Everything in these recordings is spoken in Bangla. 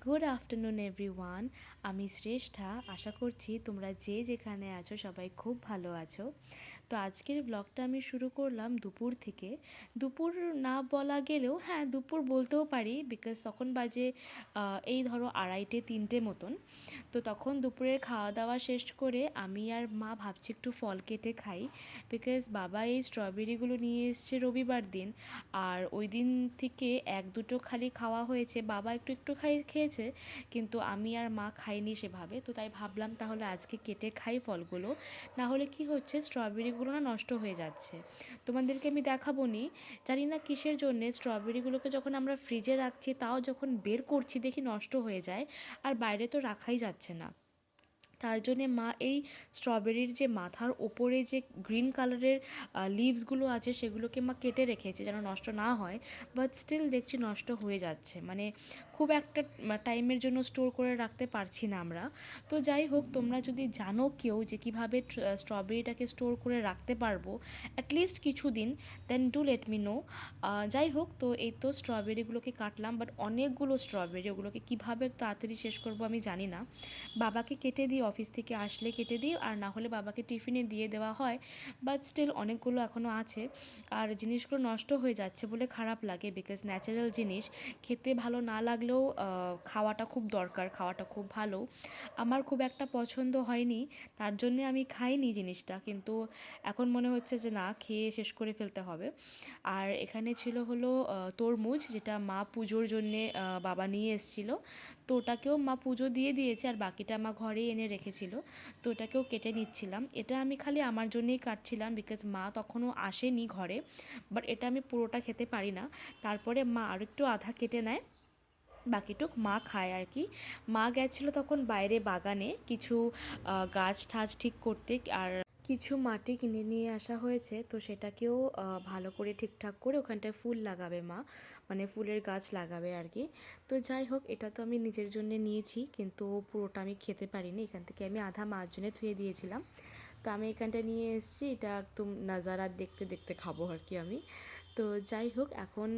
Good afternoon everyone. আমি শ্রেষ্ঠা। আশা করছি তোমরা যে যেখানে আছো সবাই খুব ভালো আছো। তো আজকের ব্লগটা আমি শুরু করলাম দুপুর থেকে। দুপুর না বলা গেলেও হ্যাঁ দুপুর বলতেও পারি, বিকজ তখন বাজে এই ধরো 2:30-3টে মতন। তো তখন দুপুরের খাওয়া দাওয়া শেষ করে আমি আর মা ভাবছি একটু ফল কেটে খাই, বিকজ বাবা এই স্ট্রবেরিগুলো নিয়ে এসছে রবিবার দিন। আর ওই দিন থেকে এক দুটো খালি খাওয়া হয়েছে, বাবা একটু একটু খেয়েছে, কিন্তু আমি আর মা খাইনি সেভাবে। তো তাই ভাবলাম তাহলে আজকে কেটে খাই ফলগুলো, না হলে কি হচ্ছে স্ট্রবেরিগুলো না নষ্ট হয়ে যাচ্ছে। তোমাদেরকে আমি দেখাবো নি, জানি না কিসের জন্যে স্ট্রবেরিগুলোকে যখন আমরা ফ্রিজে রাখছি তাও যখন বের করছি দেখি নষ্ট হয়ে যায়, আর বাইরে তো রাখাই যাচ্ছে না। তার জন্যে মা এই স্ট্রবেরির যে মাথার ওপরে যে গ্রিন কালারের লিভসগুলো আছে সেগুলোকে মা কেটে রেখেছে যেন নষ্ট না হয়, বাট স্টিল দেখছি নষ্ট হয়ে যাচ্ছে। মানে খুব একটা টাইমের জন্য স্টোর করে রাখতে পারছি না আমরা। তো যাই হোক, তোমরা যদি জানো কেউ যে কীভাবে স্ট্রবেরিটাকে স্টোর করে রাখতে পারবো অ্যাটলিস্ট কিছু দিন, then do let me know. যাই হোক, তো এই তো স্ট্রবেরিগুলোকে কাটলাম, বাট অনেকগুলো স্ট্রবেরি, ওগুলোকে কীভাবে তাড়াতাড়ি শেষ করবো আমি জানি না। বাবাকে কেটে দিই, অফিস থেকে আসলে কেটে দিই, আর না হলে বাবাকে টিফিনে দিয়ে দেওয়া হয়, বাট স্টিল অনেকগুলো এখনও আছে। আর জিনিসগুলো নষ্ট হয়ে যাচ্ছে বলে খারাপ লাগে, বিকজ ন্যাচারাল জিনিস খেতে ভালো না লাগলেও খাওয়াটা খুব দরকার, খাওয়াটা খুব ভালো। আমার খুব একটা পছন্দ হয়নি, তার জন্যে আমি খাইনি জিনিসটা, কিন্তু এখন মনে হচ্ছে যে না, খেয়ে শেষ করে ফেলতে হবে। আর এখানে ছিল হলো তরমুজ, যেটা মা পুজোর জন্যে বাবা নিয়ে এসেছিলো। তো ওটাকেও মা পুজো দিয়ে দিয়েছে, আর বাকিটা মা ঘরেই এনে রেখেছিল। তো ওটাকেও কেটে নিচ্ছিলাম। এটা আমি খালি আমার জন্যই কাটছিলাম, বিকজ মা তখনও আসেনি ঘরে, বাট এটা আমি পুরোটা খেতে পারি না। তারপরে মা আর একটু আধা কেটে নেয়, বাকিটুক মা খায় আর কি। মা গেছিলো তখন বাইরে বাগানে কিছু গাছ ঠাছ ঠিক করতে, আর কিছু মাটি কিনে নিয়ে আসা হয়েছে, তো সেটাকেও ভালো করে ঠিকঠাক করে ওখানটায় ফুল লাগাবে মা, মানে ফুলের গাছ লাগাবে আর কি। তো যাই হোক, এটা তো আমি নিজের জন্য নিয়েছি, কিন্তু পুরোটা আমি খেতে পারিনি, এখান থেকে আমি আধা মার জন্য ধুয়ে দিয়েছিলাম। তো আমি এখানটা নিয়ে এসেছি, এটা একদম নাজারা দেখতে দেখতে খাবো আর কি আমি। তো যাই হোক, এখন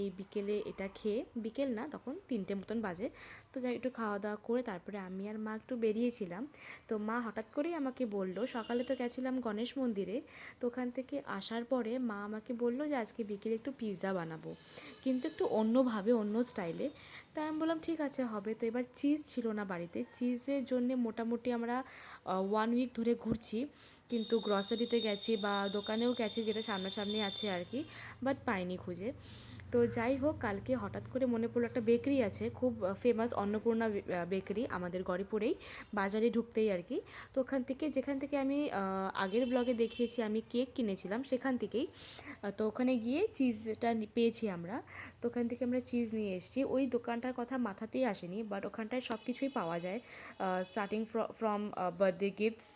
এই বিকেলে এটা খেয়ে, বিকেল না তখন 3টে মতন বাজে, তো যাই একটু খাওয়া দাওয়া করে তারপরে আমি আর মা একটু বেরিয়েছিলাম। তো মা হঠাৎ করেই আমাকে বলল, সকালে তো গেছিলাম গণেশ মন্দিরে, তো ওখান থেকে আসার পরে মা আমাকে বলল যে আজকে বিকেলে একটু পিৎজা বানাবো, কিন্তু একটু অন্যভাবে, অন্য স্টাইলে। তাই আমি বললাম ঠিক আছে হবে। তো এবার চিজ ছিল না বাড়িতে, চিজের জন্যে মোটামুটি আমরা 1 উইক ধরে ঘুরছি, কিন্তু গ্রসারিতে গেছি বা দোকানেও গেছি যেটা সামনাসামনি আছে আর কি, বাট পাইনি খুঁজে। তো যাই হোক, কালকে হঠাৎ করে মনে পড়লো একটা বেকারি আছে খুব ফেমাস, অন্নপূর্ণা বেকারি, আমাদের গড়িপুরেই, বাজারে ঢুকতেই আর কি। তো ওখান থেকে, যেখান থেকে আমি আগের ব্লগে দেখিয়েছি আমি কেক কিনেছিলাম, সেখান থেকেই তো ওখানে গিয়ে চিজটা পেয়েছি আমরা। তো ওখান থেকে আমরা চিজ নিয়ে এসেছি। ওই দোকানটার কথা মাথাতেই আসেনি, বাট ওখানটায় সব কিছুই পাওয়া যায়, starting from birthday gifts,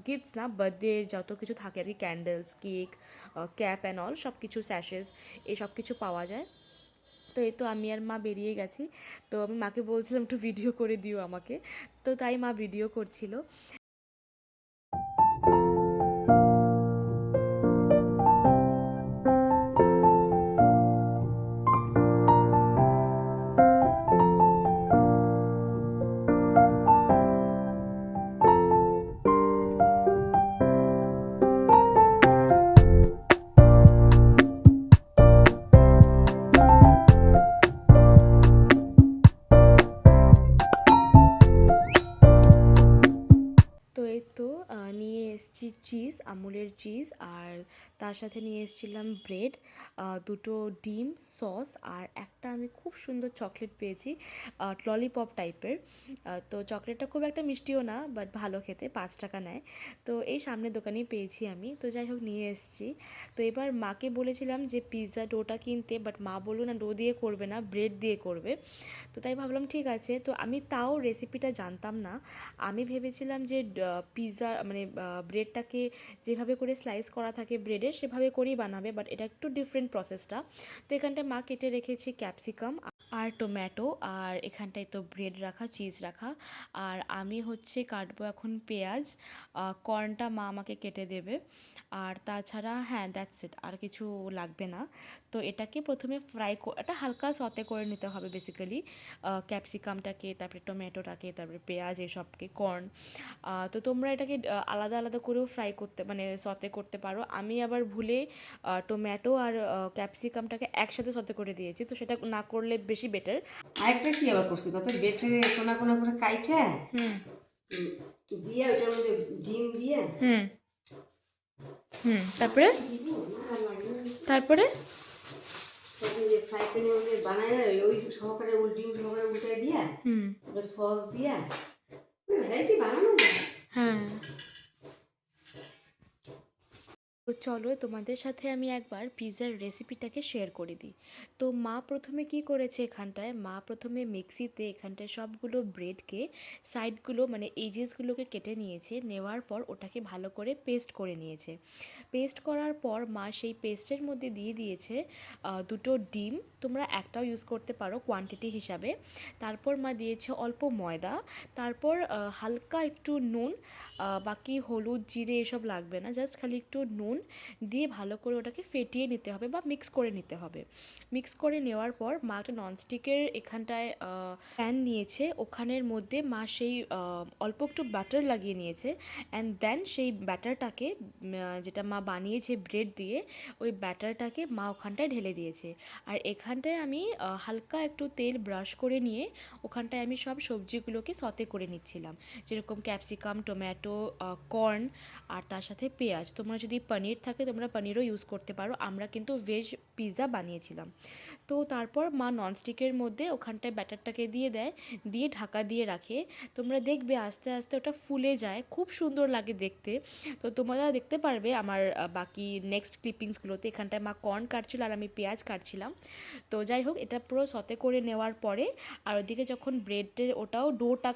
gifts না, বার্থডে যত কিছু থাকে আর কি, candles, cake, cap and all, সব কিছু, স্যাশেস, এই সব কিছু পাওয়া যায়। তো এই তো আমি আর মা বেরিয়ে গেছি। তো আমি মাকে বলছিলাম একটু ভিডিও করে দিও আমাকে, তো তাই মা ভিডিও করছিল। তো এই তো নিয়ে এসেছি চিজ, আমুলের চিজ, আর তার সাথে নিয়ে এসেছিলাম ব্রেড, দুটো ডিম, সস, আর একটা আমি খুব সুন্দর চকলেট পেয়েছি, ললিপপ টাইপের। তো চকলেটটা খুব একটা মিষ্টিও না, বাট ভালো খেতে, 5 টাকা নেয়। তো এই সামনের দোকানেই পেয়েছি আমি, তো যাই হোক নিয়ে এসেছি। তো এবার মাকে বলেছিলাম যে পিৎজা ডোটা কিনতে, বাট মা বললো না, ডো দিয়ে করবে না, ব্রেড দিয়ে করবে। তো তাই ভাবলাম ঠিক আছে। তো আমি তাও রেসিপিটা জানতাম না, আমি ভেবেছিলাম যে পিৎজা মানে ব্রেডটাকে যেভাবে করে স্লাইস করা থাকে ব্রেডের সেভাবে করেই বানাবে, বাট এটা একটু ডিফারেন্ট প্রসেসটা। তো এখানটায় মা কেটে রেখেছি ক্যাপসিকাম আর টমেটো, আর এখানটায় তো ব্রেড রাখা, চিজ রাখা, আর আমি হচ্ছে কাটবো এখন পেঁয়াজ, কর্নটা মা আমাকে কেটে দেবে, আর তাছাড়া হ্যাঁ দ্যাটস ইট, আর কিছু লাগবে না। তো তো এটাকে প্রথমে এটা হালকা সতে করে নিতে হবে বেসিক্যালি, ক্যাপসিকামটাকে, তারপরে টমেটোটাকে, তারপরে পেঁয়াজ, এসবকে, কর্ন। তো তোমরা এটাকে আলাদা আলাদা করেও ফ্রাই করতে মানে সতে করতে পারো। আমি আবার ভুলে টমেটো আর ক্যাপসিকামটাকে একসাথে সতে করে দিয়েছি, তো সেটা না করলে বেশি বেটার। আরেকটা কি আবার করছি কত বেটে কোনা কোনা করে কাইটা দিয়ে ওইটার মধ্যে ডিম দিয়ে তারপরে তারপরে যে ফ্রাই প্যানের মধ্যে বানায় ওই সহকারে ডিম সহকারে উল্টাই দিয়া ওটা সস দিয়া ভ্যারাইটি বানানো যায়। হ্যাঁ, তো চলো তোমাদের সাথে আমি একবার পিৎজার রেসিপিটাকে শেয়ার করে দিই। তো মা প্রথমে কি করেছে, মা প্রথমে মিক্সিতে এখানটায় সবগুলো ব্রেডকে সাইডগুলো মানে এজেসগুলোকে কেটে নিয়েছে, নেওয়ার পর ওটাকে ভালো করে পেস্ট করে নিয়েছে। পেস্ট করার পর মা সেই পেস্টের মধ্যে দিয়ে দিয়েছে দুটো ডিম, তোমরা একটাও ইউজ করতে পারো কোয়ান্টিটি হিসাবে। তারপর মা দিয়েছে অল্প ময়দা, তারপর হালকা একটু নুন, বাকি হলুদ জিরে এসব লাগবে না, জাস্ট খালি একটু নুন দিয়ে ভালো করে ওটাকে ফেটিয়ে নিতে হবে বা মিক্স করে নিতে হবে। মিক্স করে নেওয়ার পর মা একটা ননস্টিকের এখানটায় প্যান নিয়েছে, ওখানের মধ্যে মা সেই অল্প একটু ব্যাটার লাগিয়ে নিয়েছে, অ্যান্ড দেন সেই ব্যাটারটাকে যেটা মা বানিয়েছে ব্রেড দিয়ে, ওই ব্যাটারটাকে মা ওখানটায় ঢেলে দিয়েছে। আর এখানটায় আমি হালকা একটু তেল ব্রাশ করে নিয়ে ওখানটায় আমি সব সবজিগুলোকে সতে করে নিচ্ছিলাম, যেরকম ক্যাপসিকাম, টমেটো, কর্ন, আর তার সাথে পেঁয়াজ। তোমরা যদি পনির থাকে তোমরা পনিরও ইউজ করতে পারো, আমরা কিন্তু ভেজ পিৎজা বানিয়েছিলাম। তো তারপর মা ননস্টিকের মধ্যে ওখানটায় ব্যাটারটাকে দিয়ে দেয়, দিয়ে ঢাকা দিয়ে রাখে। তোমরা দেখবে আস্তে আস্তে ওটা ফুলে যায়, খুব সুন্দর লাগে দেখতে। তো তোমরা দেখতে পারবে আমার বাকি নেক্সট ক্লিপিংসগুলোতে, এখানটায় মা কর্ন কাটছিল আর আমি পেঁয়াজ কাটছিলাম। তো যাই হোক, এটা পুরো সতে করে নেওয়ার পরে আর ওদিকে যখন ব্রেডের ওটাও ডোটা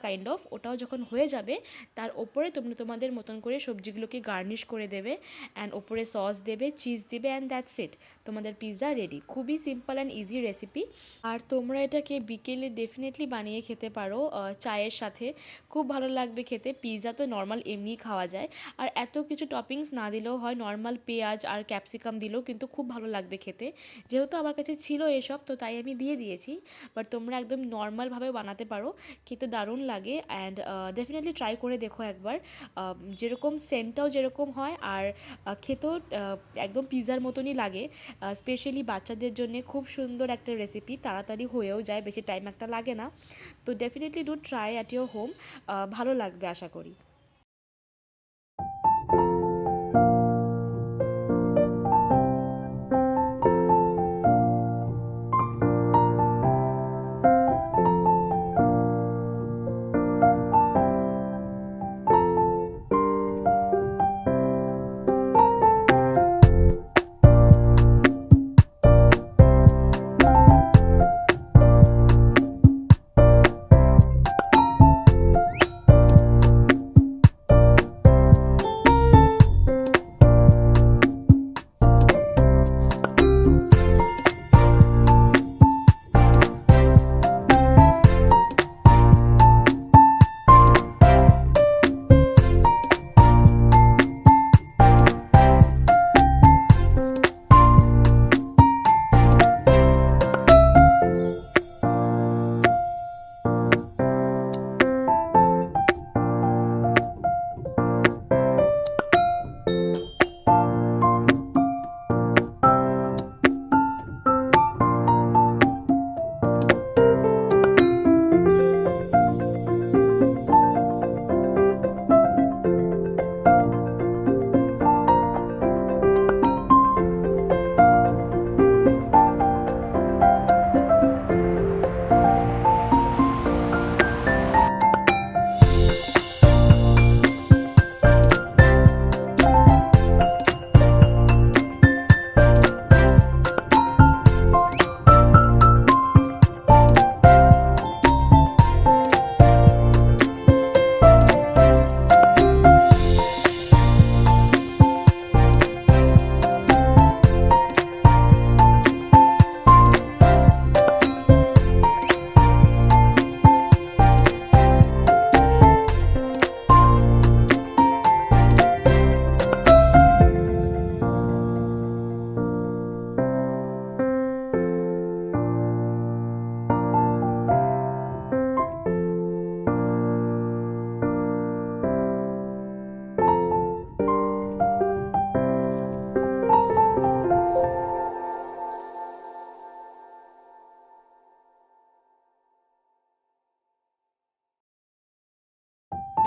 ওটাও যখন হয়ে যাবে, তার ওপরে তোমরা তোমাদের মতন করে সবজিগুলোকে গার্নিশ করে দেবে, অ্যান্ড ওপরে সস দেবে, চিজ দেবে, অ্যান্ড দ্যাটস ইট, তোমাদের পিৎজা রেডি। খুবই সিম্পল অ্যান্ড ইজি রেসিপি। আর তোমরা এটাকে বিকেলে ডেফিনেটলি বানিয়ে খেতে পারো চায়ের সাথে, খুব ভালো লাগবে খেতে। পিৎজা তো নর্মাল এমনিই খাওয়া যায়, আর এত কিছু টপিংস না দিলেও হয়, নর্মাল পেঁয়াজ আর ক্যাপসিকাম দিলেও কিন্তু খুব ভালো লাগবে খেতে। যেহেতু আমার কাছে ছিল এসব, তো তাই আমি দিয়ে দিয়েছি, বাট তোমরা একদম নর্মালভাবে বানাতে পারো, খেতে দারুণ লাগে। অ্যান্ড ডেফিনেটলি ট্রাই করে দেখো একবার, যেরকম সেন্টটাও যেরকম হয় আর খেতেও একদম পিৎজার মতনই লাগে। স্পেশালি বাচ্চাদের জন্য খুব সুন্দর একটা রেসিপি, তাড়াতাড়ি হয়েও যায়, বেশি টাইম একটা লাগে না। তো definitely do try at your home, ভালো লাগবে আশা করি।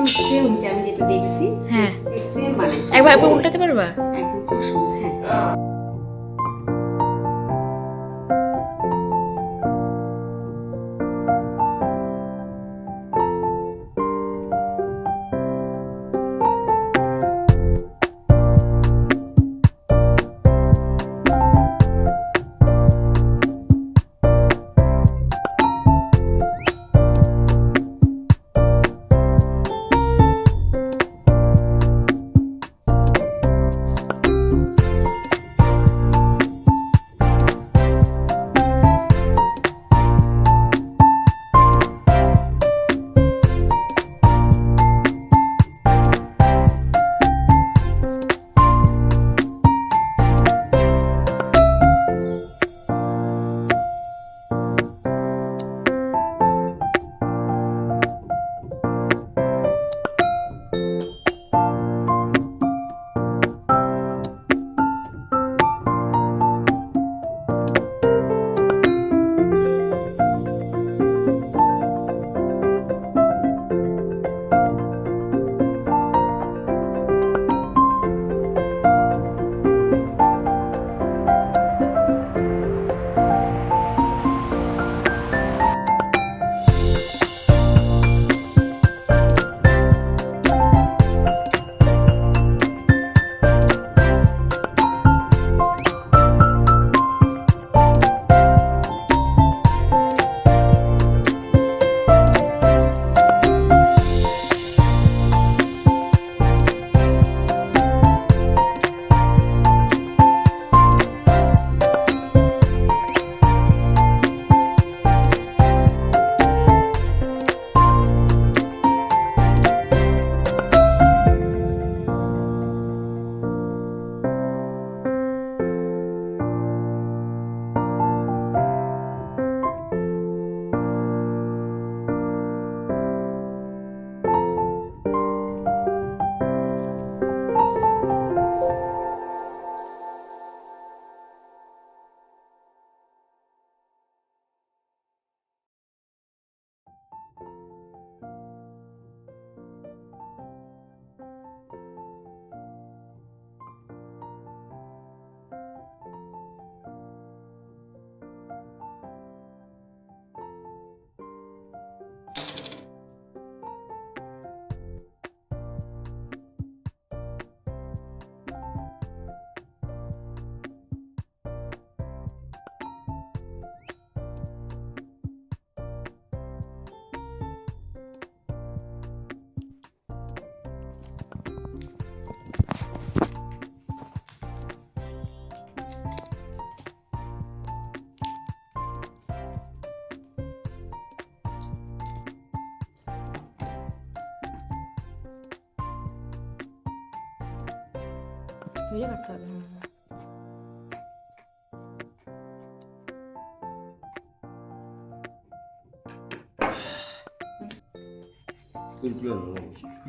একদম সেম হয়েছে, আমি যেটা দেখছি হ্যাঁ, সেম বানাইছি একবার উল্টাতে পারবা? একদম খুব সুন্দর। হ্যাঁ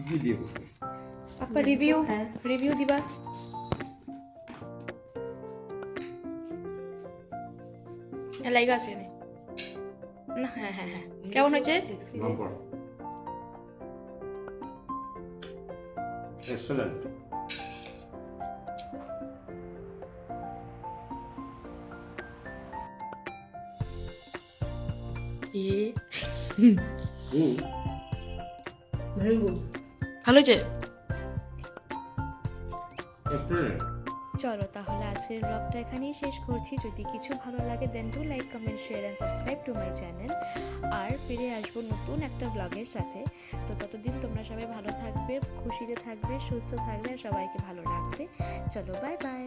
ধরে কাটতে হবে। আপা রিভিউ রিভিউ দিবা? লাইক আছে না? হ্যাঁ হ্যাঁ হ্যাঁ, কেমন হয়েছে? Excellent. Very good. ভালো হয়েছে? Excellent. চলো তাহলে আজকের ব্লগটা এখানেই শেষ করছি। যদি কিছু ভালো লাগে then do like, comment, share and subscribe to my channel. আর ফিরে আসবো নতুন একটা ব্লগের সাথে। তো ততদিন তোমরা সবাই ভালো থাকবে, খুশিতে থাকবে, সুস্থ থাকবে আর সবাইকে ভালো রাখবে। চলো বাই বাই।